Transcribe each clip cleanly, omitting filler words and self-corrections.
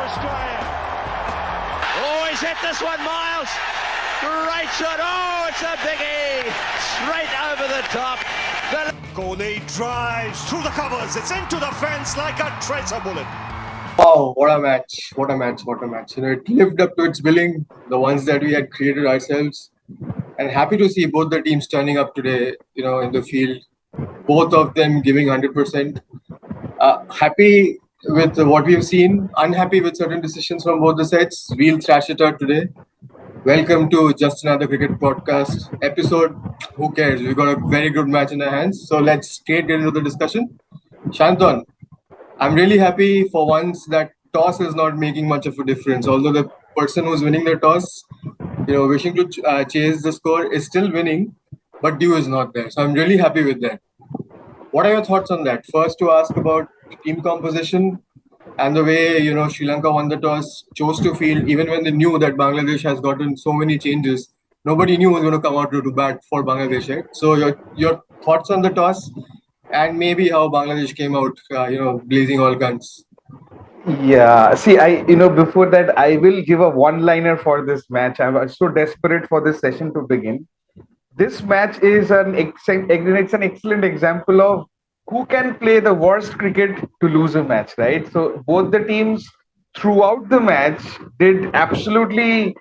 Australia. Oh, he's hit this one, Miles. Great shot. Oh, it's a biggie. Straight over the top. Kohli drives through the covers. It's into the fence like a tracer bullet. Wow, what a match. What a match. What a match. It lived up to its billing, the ones that we had created ourselves. And happy to see both the teams turning up today, in the field. Both of them giving 100%. Happy with what we've seen. Unhappy with certain decisions from both the sides. We'll thrash it out today. Welcome to Just Another Cricket Podcast episode. Who cares? We've got a very good match in our hands. So let's straight get into the discussion. Shanton, I'm really happy for once that toss is not making much of a difference. Although the person who's winning the toss, wishing to chase the score is still winning, but due is not there. So I'm really happy with that. What are your thoughts on that? First, to ask about team composition and the way Sri Lanka won the toss, chose to field, even when they knew that Bangladesh has gotten so many changes. Nobody knew who was going to come out to bat for Bangladesh, right? So your thoughts on the toss and maybe how Bangladesh came out, blazing all guns. Yeah, see, before that, I will give a one-liner for this match. I'm so desperate for this session to begin. This match is it's an excellent example of who can play the worst cricket to lose a match, right? So both the teams throughout the match did absolutely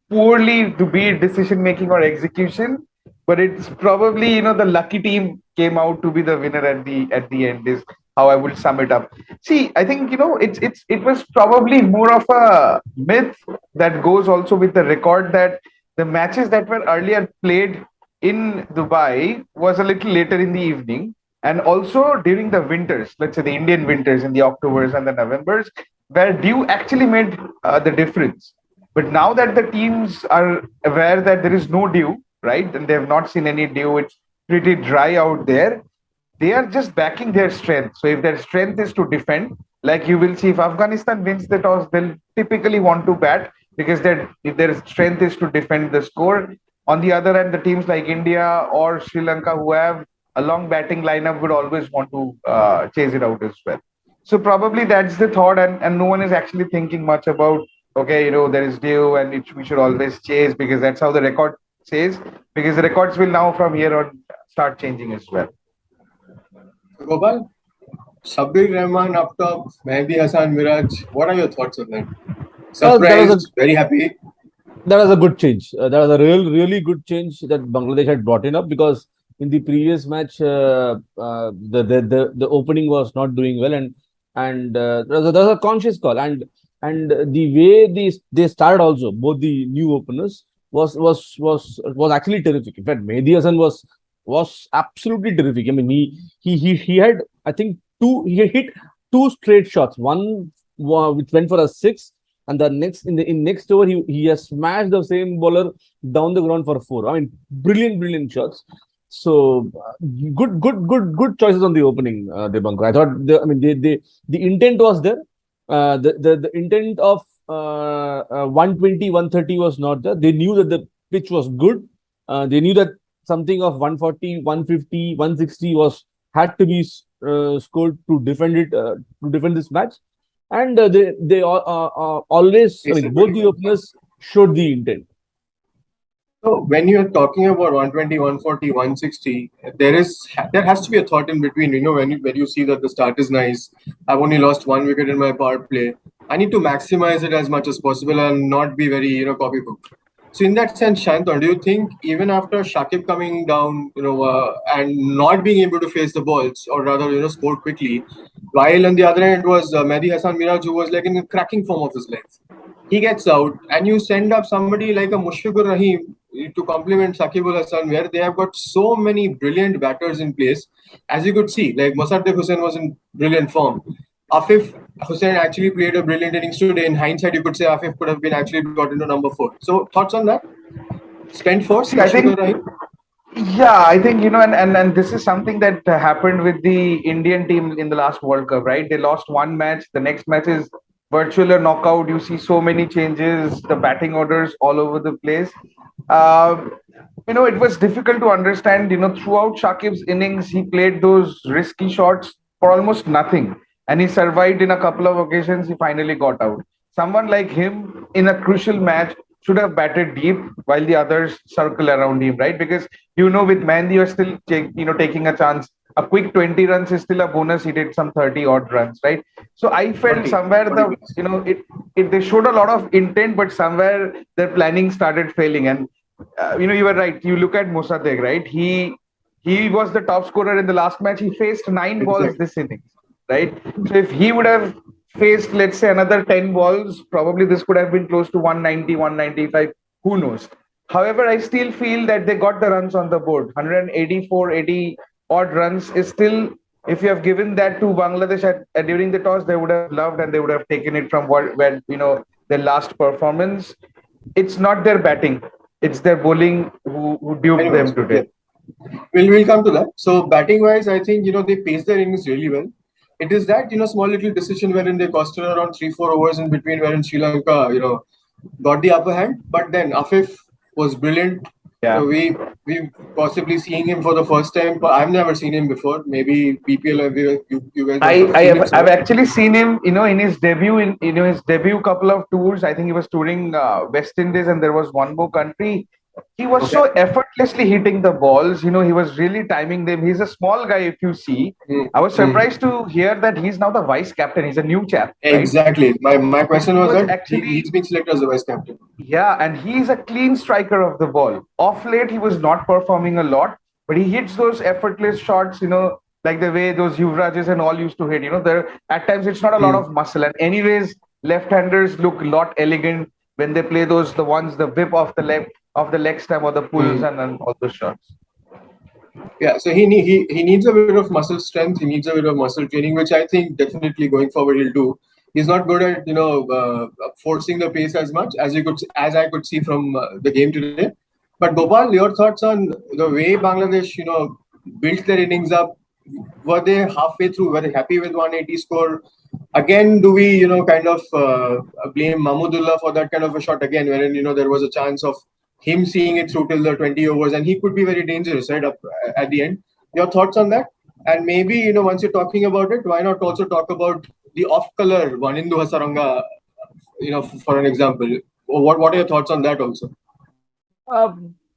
poorly to be decision making or execution, but it's probably the lucky team came out to be the winner at the end is how I would sum it up. See, I think it was probably more of a myth that goes also with the record that the matches that were earlier played in Dubai was a little later in the evening, and also during the winters, let's say the Indian winters in the Octobers and the Novembers, where dew actually made the difference. But now that the teams are aware that there is no dew, right, and they have not seen any dew, it's pretty dry out there, they are just backing their strength. So if their strength is to defend, like you will see if Afghanistan wins the toss, they'll typically want to bat because if their strength is to defend the score. On the other hand, the teams like India or Sri Lanka who have a long batting lineup would always want to chase it out as well. So probably that's the thought, and no one is actually thinking much about, okay, there is dew and we should always chase because that's how the record says, because the records will now from here on start changing as well. Gopal, Shabbir Rahman up top, Mehdi Hassan Miraj. What are your thoughts on that? Surprised, very happy. That was a good change. That was a really good change that Bangladesh had brought in up, because in the previous match, the opening was not doing well, and there was a conscious call, and the way they started also, both the new openers was actually terrific. In fact, Mehdi Hassan was absolutely terrific. I mean, he had, I think, he hit two straight shots. One which went for a six, and the next over he has smashed the same bowler down the ground for four. I mean, brilliant shots. So good choices on the opening, Debanko. I thought the intent was there. The intent of 120, 130 was not there. They knew that the pitch was good. They knew that something of 140, 150, 160 had to be scored to defend this match. And they always, both the openers showed the intent. So when you're talking about 120, 140, 160, there has to be a thought in between. When you see that the start is nice, I've only lost one wicket in my power play, I need to maximize it as much as possible and not be very copybook. So in that sense, Shanton, do you think even after Shakib coming down, and not being able to face the balls, or rather, score quickly, while on the other end was Mehdi Hassan Miraj, who was like in the cracking form of his legs, he gets out, and you send up somebody like a Mushfiqur Rahim to complement Shakib Al Hasan, where they have got so many brilliant batters in place. As you could see, like Mossadegh Hossain was in brilliant form. Afif Hussain actually played a brilliant innings today. In hindsight, you could say Afif could have been actually got into number 4. So thoughts on that? Spent force? I think, and this is something that happened with the Indian team in the last World Cup, right? They lost one match. The next match is virtual a knockout. You see so many changes, the batting orders all over the place. It was difficult to understand, throughout Shakib's innings, he played those risky shots for almost nothing. And he survived in a couple of occasions. He finally got out. someone like him in a crucial match should have batted deep while the others circle around him, right? Because with Mehndi, you're still taking a chance. A quick 20 runs is still a bonus. He did some 30 odd runs, right? So I felt 40, somewhere 40 the plus. it they showed a lot of intent, but somewhere their planning started failing. And you were right. You look at Mosaddegh, right? He was the top scorer in the last match. He faced 9 balls Exactly. this innings, right? So if he would have faced, let's say, another 10 balls, probably this could have been close to 190, 195. Who knows? However, I still feel that they got the runs on the board. 184, 80 odd runs is still, if you have given that to Bangladesh during the toss, they would have loved and they would have taken it from where their last performance. It's not their batting, it's their bowling who duped Anyways, them yeah. today. We'll come to that. So batting wise, I think they paced their innings really well. It is that small little decision wherein they costed around 3-4 overs in between, wherein Sri Lanka got the upper hand. But then Afif was brilliant. Yeah. We possibly seeing him for the first time. But I've never seen him before. Maybe PPL, you guys must I, have I seen have him I've somewhere. actually seen him, in his debut his debut couple of tours. I think he was touring West Indies, and there was one more country. He was Okay. so effortlessly hitting the balls. He was really timing them. He's a small guy, if you see. I was Hmm. surprised to hear that he's now the vice captain. He's a new chap, right? Exactly. My And question he was was that actually he's being selected as the vice captain. Yeah, and he's a clean striker of the ball. Off late, he was not performing a lot, but he hits those effortless shots, like the way those Yuvrajes and all used to hit. There at times it's not a lot Hmm. of muscle. And anyways, left-handers look a lot elegant when they play the whip of the leg stem or the pulls Hmm. and all those shots. Yeah, so he needs a bit of muscle strength. He needs a bit of muscle training, which I think definitely going forward he'll do. He's not good at forcing the pace as much as I could see from the game today. But Gopal, your thoughts on the way Bangladesh built their innings up? Were they halfway through? Were they happy with 180 score? Again, do we kind of blame Mahmudullah for that kind of a shot again, wherein there was a chance of him seeing it through till the 20 overs, and he could be very dangerous right up at the end. Your thoughts on that? And maybe once you're talking about it, why not also talk about the off-color Vanindu Hasaranga, for an example? What are your thoughts on that also?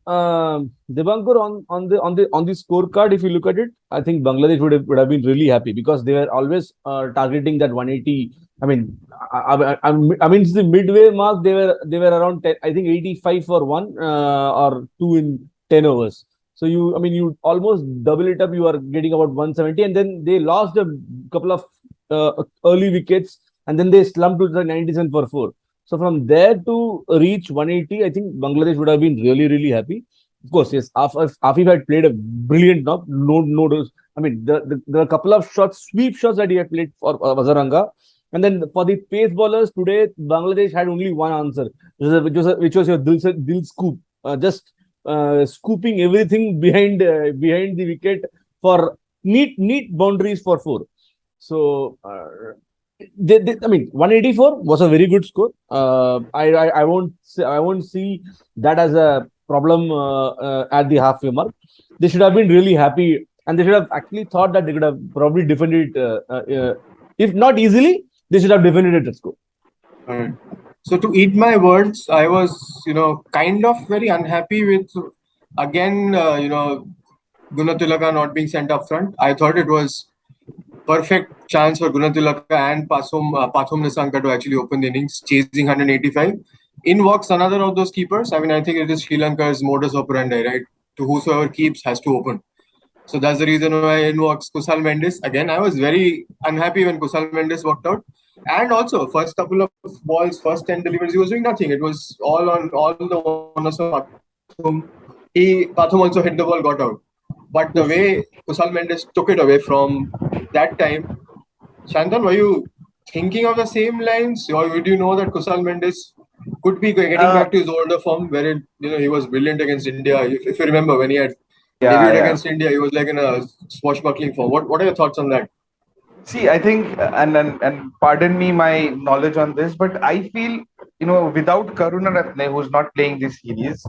Dibankar, on the scorecard, if you look at it, I think Bangladesh would have been really happy because they were always targeting that 180. I mean, I mean, it's the midway mark. They were around 10, I think 85 for one or two in 10 overs. So you almost double it up. You are getting about 170, and then they lost a couple of early wickets, and then they slumped to the 97 for four. So from there to reach 180, I think Bangladesh would have been really, really happy. Of course, yes, Afif had played a brilliant knock. No. I mean, there are a couple of sweep shots that he had played for Hazaranga. And then for the pace bowlers today, Bangladesh had only one answer, which was your Dil scoop. Just scooping everything behind the wicket for neat boundaries for four. So I mean, 184 was a very good score. I won't see that as a problem at the halfway mark. They should have been really happy, and they should have actually thought that they could have probably defended it. If not easily, they should have defended it at score. Alright. So to eat my words, I was, kind of very unhappy with again, Gunatilaka not being sent up front. I thought it was perfect chance for Gunatilaka and Pathum Nisanka to actually open the innings, chasing 185. In walks another of those keepers. I mean, I think it is Sri Lanka's modus operandi, right? To whosoever keeps has to open. So that's the reason why in walks Kusal Mendes. Again, I was very unhappy when Kusal Mendes walked out. And also, first couple of balls, first 10 deliveries, he was doing nothing. It was all the onus of Pathum. Pathum also hit the ball, got out. But the way Kusal Mendes took it away from that time, Shantan, were you thinking of the same lines, or would you know that Kusal Mendes could be getting back to his older form, wherein he was brilliant against India? If you remember when he had Yeah, debuted yeah. against India, he was like in a swashbuckling form. What are your thoughts on that? See, I think, and pardon me my knowledge on this, but I feel, without Karunaratne, who's not playing this series,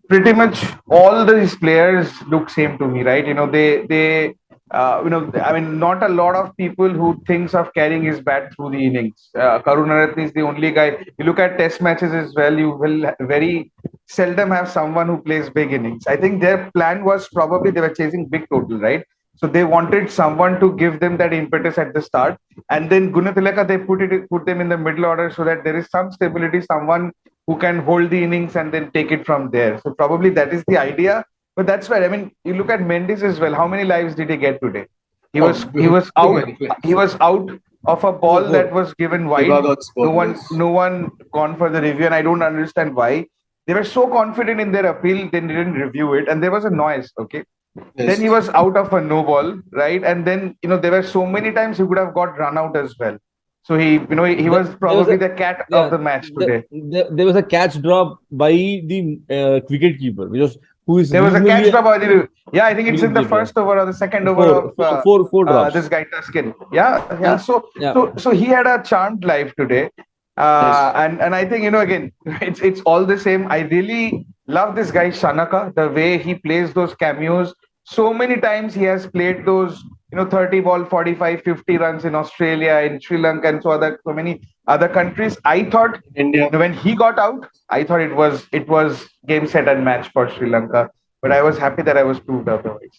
pretty much all these players look same to me, right? They I mean, not a lot of people who thinks of carrying his bat through the innings. Karunaratne is the only guy. You look at test matches as well, you will very seldom have someone who plays big innings. I think their plan was probably they were chasing big total, right? So they wanted someone to give them that impetus at the start, and then Gunathilaka they put them in the middle order so that there is some stability, someone who can hold the innings and then take it from there. So probably that is the idea. But that's why I mean, you look at Mendes as well. How many lives did he get today? He Oh, was he was too out. many. He was out of a Four, ball that four. was given wide. Ibadot's ball, yes. No one gone for the review, and I don't understand why. They were so confident in their appeal, they didn't review it, and there was a noise. Okay, Yes. then he was out of a no ball, right? And then there were so many times he could have got run out as well. So he was There was probably a the cat yeah. of the match today. There was a catch drop by the wicket keeper, who is There was a catch usually drop by the I think it's in the wicket keeper. first over or the second over of Four drops. this guy Tuskin. Yeah. So Yeah. so he had a charmed life today, Yes. and I think again it's all the same. I really love this guy Shanaka, the way he plays those cameos. So many times he has played those 30 ball 45 50 runs in Australia, in Sri Lanka, and so many other countries. I thought India. when he got out, I thought it was game set and match for Sri Lanka, but I was happy that I was proved otherwise.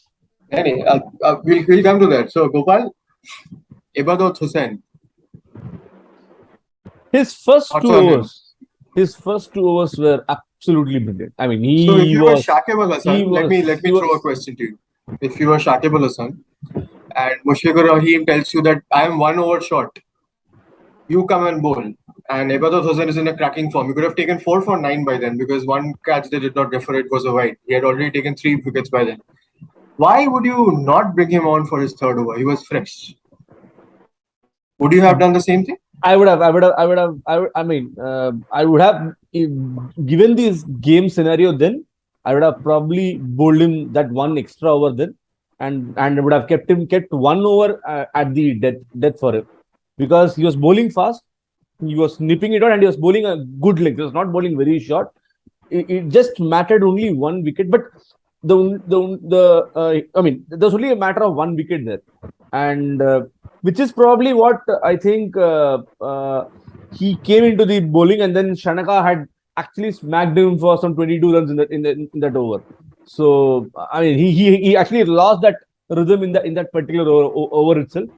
Anyway, we'll come to that. So, Gopal, Ibadot Hussain. His first Thoughts two on him? overs, were absolutely brilliant. I mean, So, if he you were was Shakib Al he Hasan, was let me he throw a was question to you. If you were Shakib Al Hasan and Mushfiqur Rahim tells you that I am 1 over short, you come and bowl, and Ibadot Hussain is in a cracking form. You could have taken 4 for 9 by then because one catch they did not refer it was a wide. He had already taken 3 wickets by then. Why would you not bring him on for his third over? He was fresh. Would you have done the same thing? I would have. I mean, I would have given this game scenario. Then I would have probably bowled him that one extra over then, and would have kept 1 over at the death for him, because he was bowling fast, he was nipping it out, and he was bowling a good length. He was not bowling very short. It just mattered only one wicket, but I mean, there's only a matter of one wicket there, and which is probably what I think he came into the bowling, and then Shanaka had actually smacked him for some 22 runs in that over. So I mean, he actually lost that rhythm in that particular over itself,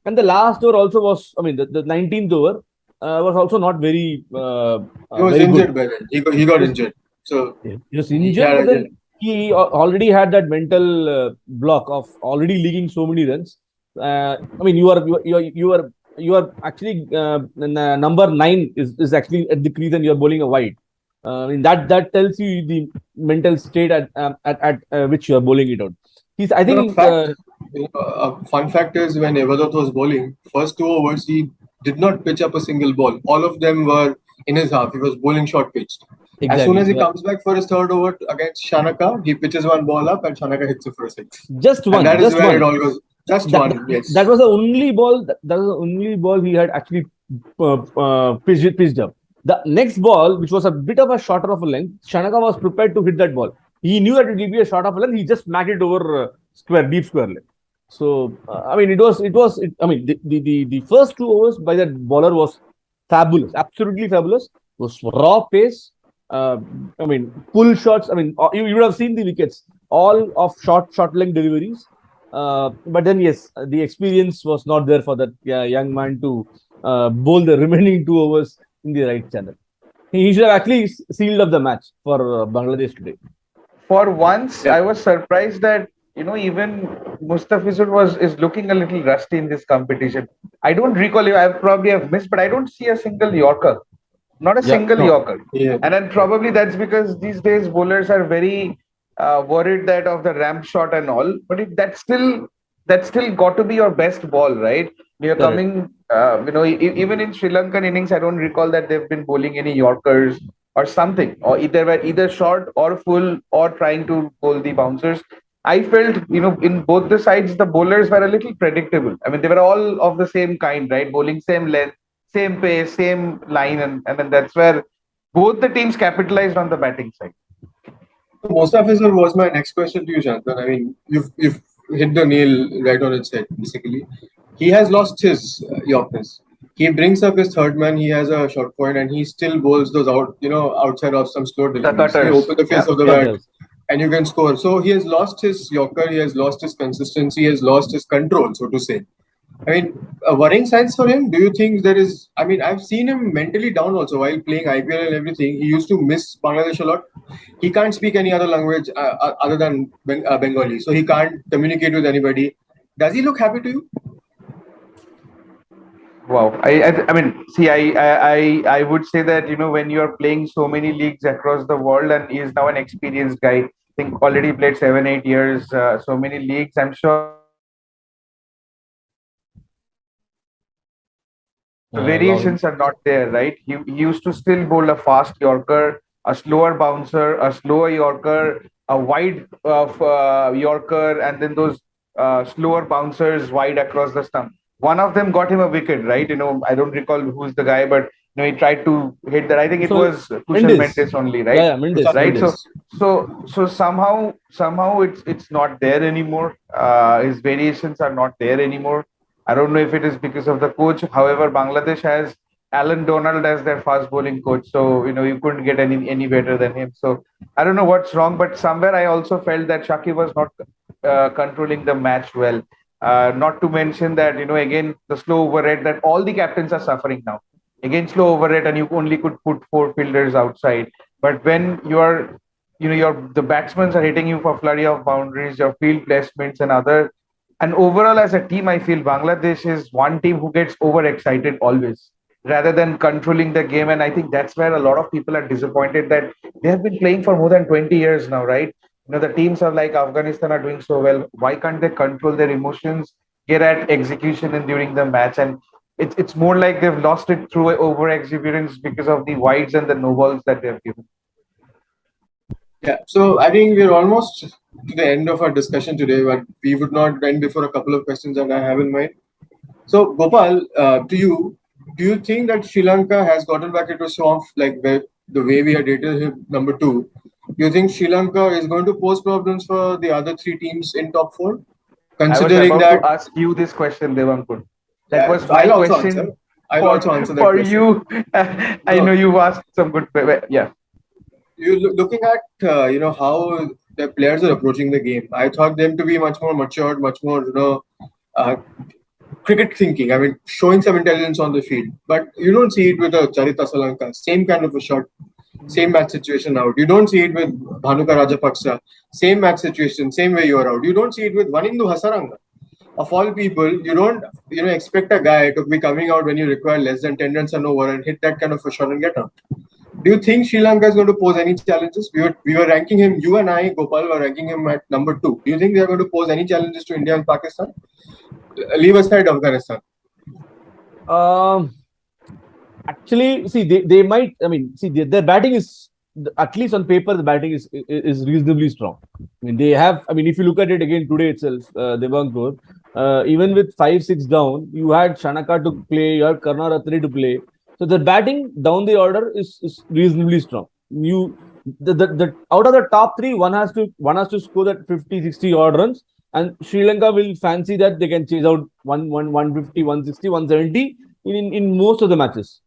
and the last over also was, I mean, the 19th over was also not very He was very injured good. by then. He got injured. So He was injured, yeah, but then he already had that mental block of already leaking so many runs. I mean, you are actually number 9 is actually at the crease, and you are bowling a wide. I mean, that tells you the mental state at which you are bowling it out. I think. fun fact is when Ibadot was bowling, first 2 overs he did not pitch up a single ball. All of them were in his half. He was bowling short pitched. As soon Exactly. as he comes back for his third over against Shanaka, he pitches one ball up and Shanaka hits it for a 6. Just And one. that is Just where one. it all goes. Just That, one, yes. that was the only ball. That was the only ball he had actually pitched up. The next ball, which was a bit of a shorter of a length, Shanaka was prepared to hit that ball. He knew that it will be a short of a length. He just smacked it over deep square leg. So I mean, I mean, the first 2 overs by that bowler was fabulous, absolutely fabulous. It was raw pace. I mean, pull shots. I mean, you would have seen the wickets, all of short length deliveries. But then yes, the experience was not there for that young man to bowl the remaining 2 overs in the right channel. He should have actually sealed up the match for Bangladesh today. For once, I was surprised that even Mustafizur is looking a little rusty in this competition. I don't recall I probably have missed, but I don't see a single Yorker, not a single No. Yorker. Yeah. And then probably that's because these days bowlers are very worried that of the ramp shot and all. But that's still got to be your best ball, right? You're Correct. coming, even in Sri Lankan innings, I don't recall that they've been bowling any Yorkers or something, or either short or full or trying to bowl the bouncers. I felt, in both the sides, the bowlers were a little predictable. I mean, they were all of the same kind, right? Bowling same length, same pace, same line, and then that's where both the teams capitalized on the batting side. Mustafizur was my next question to you, Shantanu. I mean, you've hit the nail right on its head. Basically, he has lost his Yorkers. He brings up his third man. He has a short point, and he still bowls those out, outside of some slow The deliveries. You cutters. open the face Yeah. of the Yeah. bat, Cutters. and you can score. So he has lost his Yorker. He has lost his consistency. He has lost his control, so to say. I mean, worrying signs for him. Do you think there is? I mean, I've seen him mentally down also while playing IPL and everything. He used to miss Bangladesh a lot. He can't speak any other language other than Bengali, so he can't communicate with anybody. Does he look happy to you? Wow. I mean, see, I would say that, when you are playing so many leagues across the world, and he is now an experienced guy, I think already played 7, 8 years, so many leagues. I'm sure the Lost. variations are not there, right? He used to still bowl a fast Yorker, a slower bouncer, a slower Yorker, a wide Yorker, and then those slower bouncers wide across the stump. One of them got him a wicket, right? I don't recall who's the guy, but he tried to hit that. I think it So was Kushal Mendes. Mendes only, Yeah, right? yeah, Mendes, Tushar Right. So Mendes. Mendes. so somehow it's not there anymore. His variations are not there anymore. I don't know if it is because of the coach. However, Bangladesh has Alan Donald as their fast bowling coach, so you couldn't get any better than him. So I don't know what's wrong, but somewhere I also felt that Shaki was not controlling the match well. Not to mention that again the slow overhead that all the captains are suffering now. Again slow overhead, and you only could put four fielders outside. But when you are your the batsmen are hitting you for flurry of boundaries, your field placements and other, and overall as a team, I feel Bangladesh is one team who gets overexcited always rather than controlling the game. And I think that's where a lot of people are disappointed that they have been playing for more than 20 years now, right? The teams are like Afghanistan are doing so well. Why can't they control their emotions, get at execution and during the match? And it's more like they've lost it through over exuberance because of the wides and the no balls that they've given. Yeah. So I think we're almost to the end of our discussion today, but we would not end before a couple of questions that I have in mind. So, Gopal, do you think that Sri Lanka has gotten back into swamp like the way we had rated him number two? Do you think Sri Lanka is going to pose problems for the other three teams in top four? I was Considering about that, to ask you this question, Devankul. That yeah, was so my I'll also answer. question I'll for also answer that for question. you. I know No, you've asked some good. Yeah, looking at how the players are approaching the game. I thought them to be much more matured, much more uh, cricket thinking. I mean, showing some intelligence on the field. But you don't see it with a Charita Salanka. Same kind of a shot, same match situation out. You don't see it with Bhanuka Rajapaksa. Same match situation, same way you are out. You don't see it with Vanindu Hasaranga. Of all people, you don't expect a guy to be coming out when you require less than 10 runs and over and hit that kind of a shot and get out. Do you think Sri Lanka is going to pose any challenges? We were ranking him. You and I, Gopal, were ranking him at number two. Do you think they are going to pose any challenges to India and Pakistan? Leave aside Afghanistan. Um, Actually, see, they might. I mean, see, their batting is, at least on paper, the batting is reasonably strong. I mean, they have. I mean, if you look at it again today itself, Devankar, even with 5-6 down, you had Shanaka to play, you had Karnaratne to play. So the batting down the order is reasonably strong. The out of the top three, one has to score that 50-60 odd runs, and Sri Lanka will fancy that they can chase out 150, 160, 170 in most of the matches.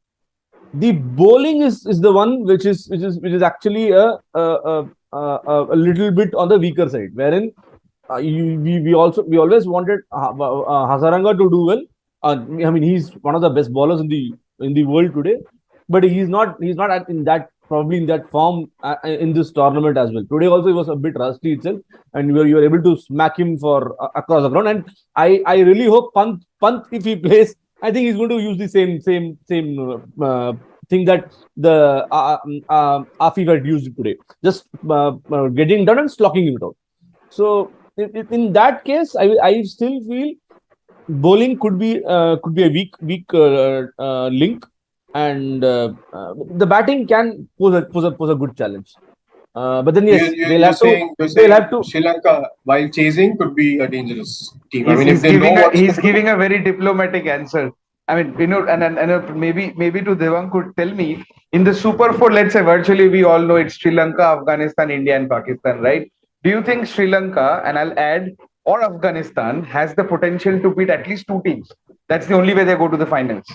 The bowling is the one which is actually a little bit on the weaker side, wherein we always wanted Hazaranga to do well. I mean, he's one of the best bowlers in the world today, but he's not in that, probably in that form in this tournament as well. Today also he was a bit rusty itself, and you were able to smack him for across the ground. And I really hope Pant, if he plays, I think he's going to use the same thing that the Afif had used today, just getting done and slocking him out. So in that case, I still feel bowling could be a weak link, and the batting can pose a good challenge. But then So you, yes, you, they'll you're have to saying you're they'll saying have to Sri Lanka while chasing could be a dangerous team. I he's mean, if he's they know giving a what's he's to do. giving a very diplomatic answer. I mean, and maybe Devang could tell me in the Super Four. Let's say virtually we all know it's Sri Lanka, Afghanistan, India, and Pakistan, right? Do you think Sri Lanka, and I'll add or Afghanistan has the potential to beat at least two teams. That's the only way they go to the finals.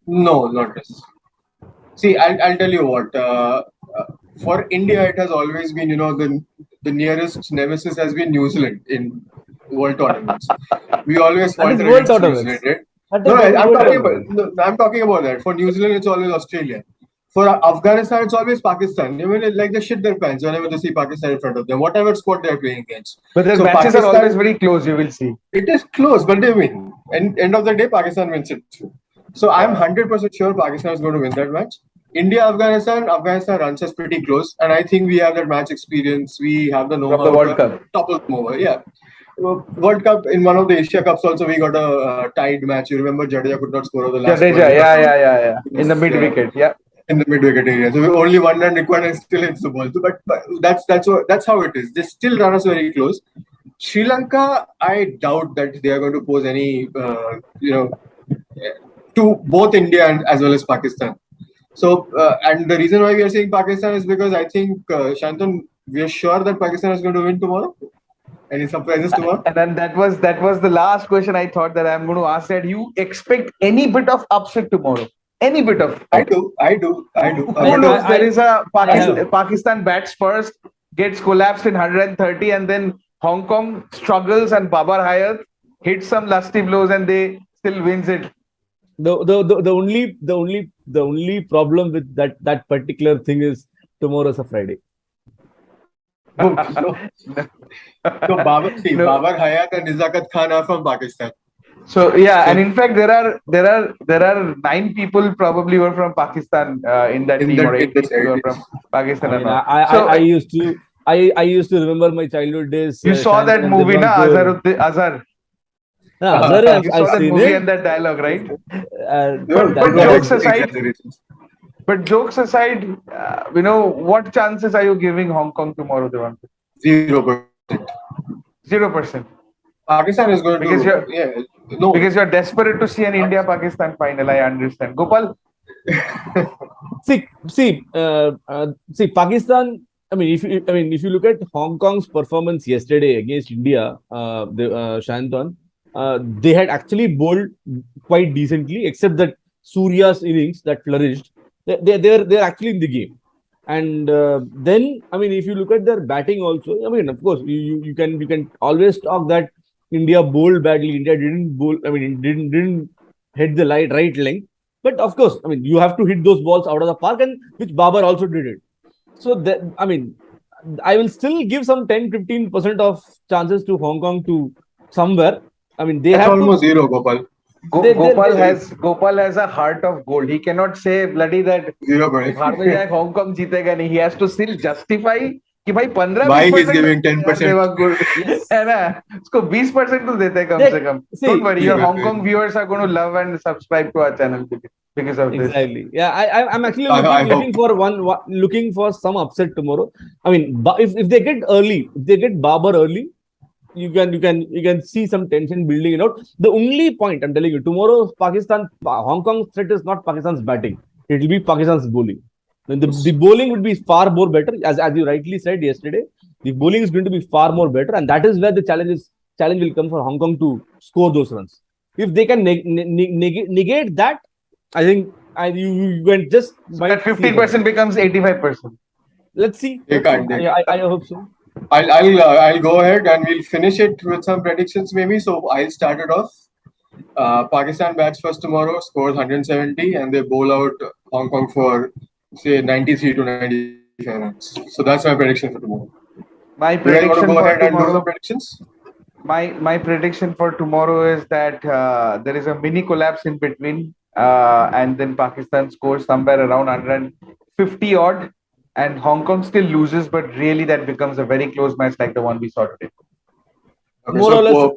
No, not this. See, I'll tell you what. For India, it has always been, the nearest nemesis has been New Zealand in world tournaments. We always That is falter world against New Zealand, tournaments. right? That No, is, no, that is I'm world talking about. tournaments. No, I'm talking about that. For New Zealand, it's always Australia. For Afghanistan, it's always Pakistan. Even like they shit their pants whenever they see Pakistan in front of them, whatever squad they're playing against. But their So matches are always Pakistan, very close, you will see. it is close, but they win. And end of the day, Pakistan wins it too. So I'm 100% sure Pakistan is going to win that match. India, Afghanistan runs us pretty close, and I think we have that match experience. We have the From the know-how World to Cup. topple them over. Yeah. World Cup in one of the Asia Cups also we got a tied match. You remember Jadeja could not score over the last Jadeja, World Cup. yeah. In the mid Yeah, wicket, yeah. in the mid wicket area. So we only one run required and still hits the ball. So, but that's how it is. They still run us very close. Sri Lanka, I doubt that they are going to pose any, to both India and as well as Pakistan. So, and the reason why we are saying Pakistan is because I think, Shantan, we are sure that Pakistan is going to win tomorrow. Any surprises tomorrow? And then that was the last question I thought that I'm going to ask. That you expect any bit of upset tomorrow? Any bit of I it? do. Who knows? There is a Pakistan bats first, gets collapsed in 130, and then Hong Kong struggles, and Babar Hayat hits some lusty blows, and they still wins it. The only problem with that particular thing is tomorrow is a Friday. So Babar Hayat and Nizakat Khan are from Pakistan. So yeah, and in fact, there are 9 people probably who are from Pakistan in that team, or 8 people who are from Pakistan. I mean, and all. I used to remember my childhood days. You saw that Shantan, movie, na? Azhar. Azhar, You I've saw that seen movie it. and that dialogue, right? But jokes aside- But jokes aside, what chances are you giving Hong Kong tomorrow, Devan? 0%. 0%. Pakistan is going Because to. No. Because you're desperate to see an India-Pakistan final, I understand. Gopal? See, Pakistan. If you look at Hong Kong's performance yesterday against India, Shanton, they had actually bowled quite decently, except that Surya's innings that flourished. They're actually in the game. And then, if you look at their batting also, of course, you can always talk that India bowled badly. India didn't bowl. Didn't hit the right length. But of course, you have to hit those balls out of the park, and which Babar also did it. So I will still give some 10-15% of chances to Hong Kong to somewhere. They That's have almost to. zero, Gopal. Gopal has a heart of gold. He cannot say bloody that 0%. Hong Kong जीतेगा नहीं. He has to still justify कि भाई 15-20% Why he's giving 10%? Yes. है ना? उसको 20% तो देते कम से कम. Don't worry, your Hong Kong viewers are going to love and subscribe to our channel because of this. Exactly. Yeah, I'm actually I looking for looking for some upset tomorrow. If they get early, if they get Babar early, you can see some tension building out. The only point I'm telling you, tomorrow Hong Kong threat is not Pakistan's batting. It will be Pakistan's bowling. The bowling would be far more better, as you rightly said yesterday. The bowling is going to be far more better, and that is where the challenge will come for Hong Kong to score those runs. If they can negate that, I think you can just. So that 15% becomes 85%. Let's see. I hope so. I'll go ahead and we'll finish it with some predictions maybe. So I'll start it off. Pakistan bats first tomorrow, scores 170, and they bowl out Hong Kong for say 93 to 95 runs. So that's my prediction for tomorrow. My You guys want prediction to go for ahead and do tomorrow. the predictions? My prediction for tomorrow is that there is a mini collapse in between, and then Pakistan scores somewhere around 150 odd, and Hong Kong still loses, but really that becomes a very close match like the one we saw today. Okay, More or less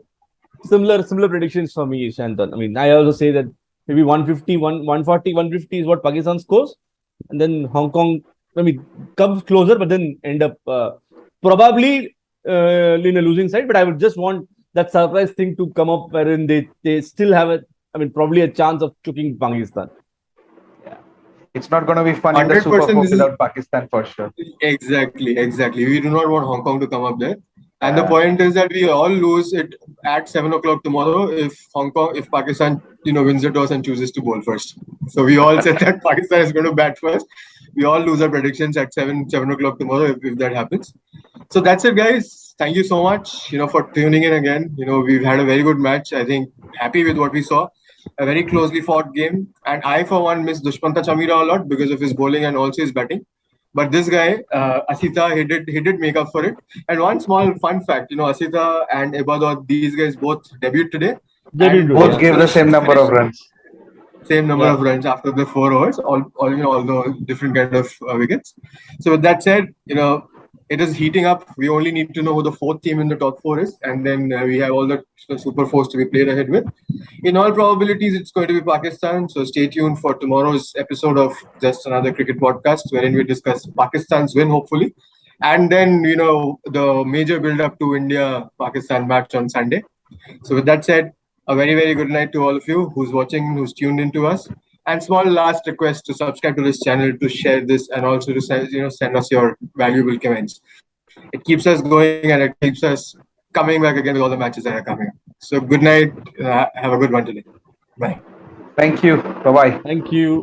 similar predictions for me, Shantan. I also say that maybe 150, 140, 150 is what Pakistan scores, and then Hong Kong comes closer, but then end up probably in a losing side. But I would just want that surprise thing to come up wherein they still have probably a chance of choking Pakistan. Yeah, it's not going to be fun in the Super 4 without Pakistan for sure. Exactly. We do not want Hong Kong to come up there. And the point is that we all lose it at 7 o'clock tomorrow if Pakistan, wins the toss and chooses to bowl first. So we all said that Pakistan is going to bat first. We all lose our predictions at 7 o'clock tomorrow if that happens. So that's it, guys. Thank you so much, for tuning in again. We've had a very good match. I think happy with what we saw. A very closely fought game. And I, for one, miss Dushmanta Chamira a lot because of his bowling and also his batting. But this guy, Asita, he did make up for it. And one small fun fact, Asita and Ibadat, these guys both debuted today. Debut, And Both yeah. gave the same number of runs. same number Yeah. of runs after the 4 overs, all the different kind of wickets. So with that said, it is heating up. We only need to know who the fourth team in the top four is, and then we have all the super fours to be played ahead with. In all probabilities, it's going to be Pakistan. So stay tuned for tomorrow's episode of Just Another Cricket Podcast, wherein we discuss Pakistan's win, hopefully, and then the major build-up to India-Pakistan match on Sunday. So with that said, a very, very good night to all of you who's watching, who's tuned into us. And small last request to subscribe to this channel, to share this, and also to send us your valuable comments. It keeps us going and it keeps us coming back again with all the matches that are coming up. So good night. Have a good one today. Bye. Thank you. Bye bye. Thank you.